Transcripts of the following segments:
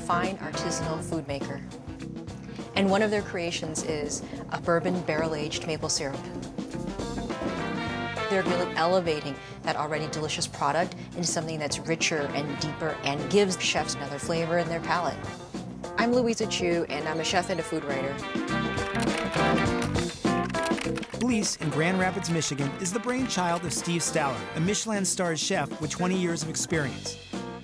fine artisanal food maker. And one of their creations is a bourbon barrel-aged maple syrup. They're really elevating that already delicious product into something that's richer and deeper and gives chefs another flavor in their palate. I'm Louisa Chu, and I'm a chef and a food writer. BLiS in Grand Rapids, Michigan is the brainchild of Steve Stallard, a Michelin-starred chef with 20 years of experience.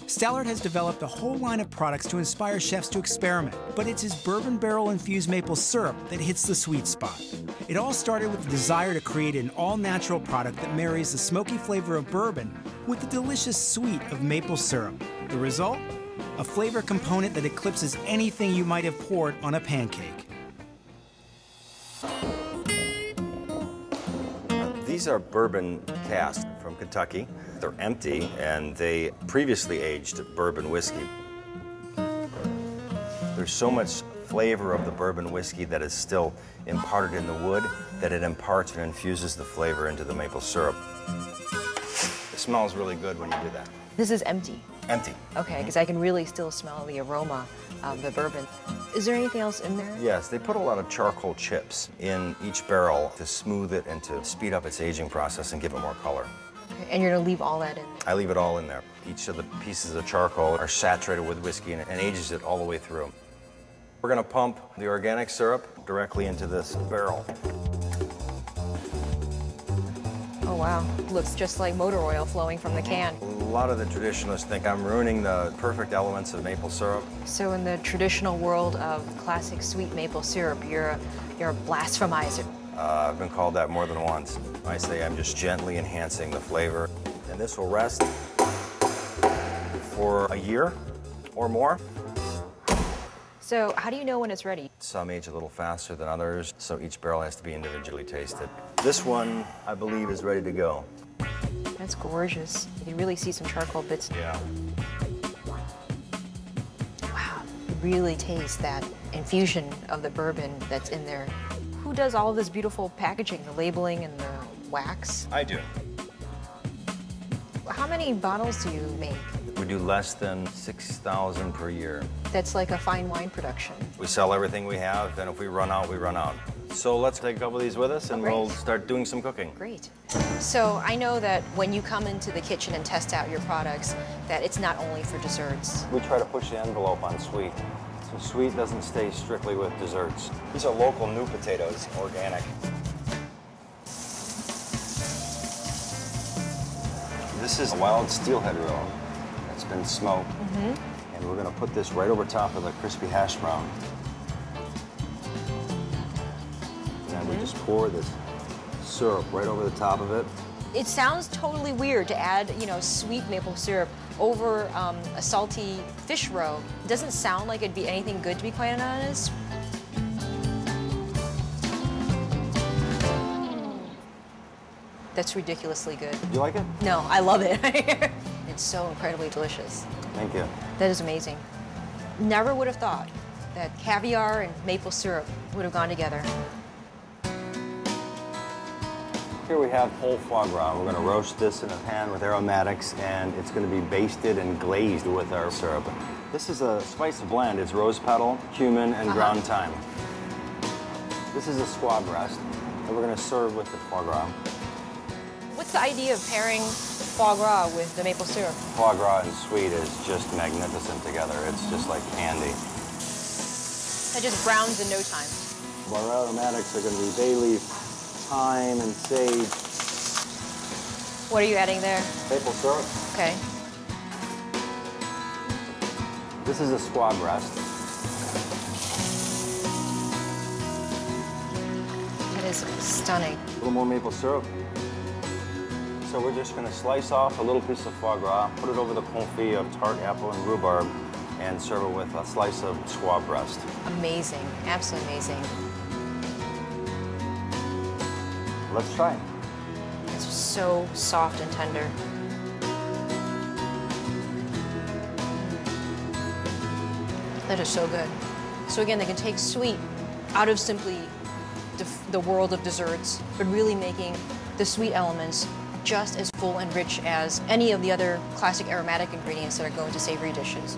Stallard has developed a whole line of products to inspire chefs to experiment, but it's his bourbon barrel-infused maple syrup that hits the sweet spot. It all started with the desire to create an all-natural product that marries the smoky flavor of bourbon with the delicious sweet of maple syrup. The result? A flavor component that eclipses anything you might have poured on a pancake. These are bourbon casks from Kentucky. They're empty, and they previously aged bourbon whiskey. There's so much flavor of the bourbon whiskey that is still imparted in the wood that it imparts and infuses the flavor into the maple syrup. It smells really good when you do that. This is empty. Empty. Okay, because I can really still smell the aroma of the bourbon. Is there anything else in there? Yes, they put a lot of charcoal chips in each barrel to smooth it and to speed up its aging process and give it more color. Okay, and you're going to leave all that in? I leave it all in there. Each of the pieces of charcoal are saturated with whiskey and ages it all the way through. We're going to pump the organic syrup directly into this barrel. Oh, wow. Looks just like motor oil flowing from the can. A lot of the traditionalists think I'm ruining the perfect elements of maple syrup. So in the traditional world of classic sweet maple syrup, you're a blasphemizer. I've been called that more than once. I say I'm just gently enhancing the flavor. And this will rest for a year or more. So how do you know when it's ready? Some age a little faster than others, so each barrel has to be individually tasted. This one, I believe, is ready to go. That's gorgeous. You can really see some charcoal bits. Yeah. Wow, you really taste that infusion of the bourbon that's in there. Who does all of this beautiful packaging, the labeling and the wax? I do. How many bottles do you make? We do less than 6,000 per year. That's like a fine wine production. We sell everything we have, and if we run out, we run out. So let's take a couple of these with us, and we'll start doing some cooking. Great. So I know that when you come into the kitchen and test out your products, that it's not only for desserts. We try to push the envelope on sweet. So sweet doesn't stay strictly with desserts. These are local new potatoes, organic. This is a wild steelhead roll that's been smoked. And we're gonna put this right over top of the crispy hash brown. And we just pour this syrup right over the top of it. It sounds totally weird to add, sweet maple syrup over a salty fish roe. It doesn't sound like it'd be anything good, to be quite honest. That's ridiculously good. You like it? No, I love it. It's so incredibly delicious. Thank you. That is amazing. Never would have thought that caviar and maple syrup would have gone together. Here we have whole foie gras. We're going to roast this in a pan with aromatics, and it's going to be basted and glazed with our syrup. This is a spice blend. It's rose petal, cumin, and ground thyme. This is a squab breast that we're going to serve with the foie gras. What's the idea of pairing foie gras with the maple syrup? Foie gras and sweet is just magnificent together. It's just like candy. That just browns in no time. Our aromatics are going to be bay leaf, thyme, and sage. What are you adding there? Maple syrup. Okay. This is a squab breast. That is stunning. A little more maple syrup. So we're just going to slice off a little piece of foie gras, put it over the confit of tart apple and rhubarb, and serve it with a slice of squab breast. Amazing. Absolutely amazing. Let's try it. It's just so soft and tender. That is so good. So again, they can take sweet out of simply the world of desserts, but really making the sweet elements just as full and rich as any of the other classic aromatic ingredients that are going to savory dishes.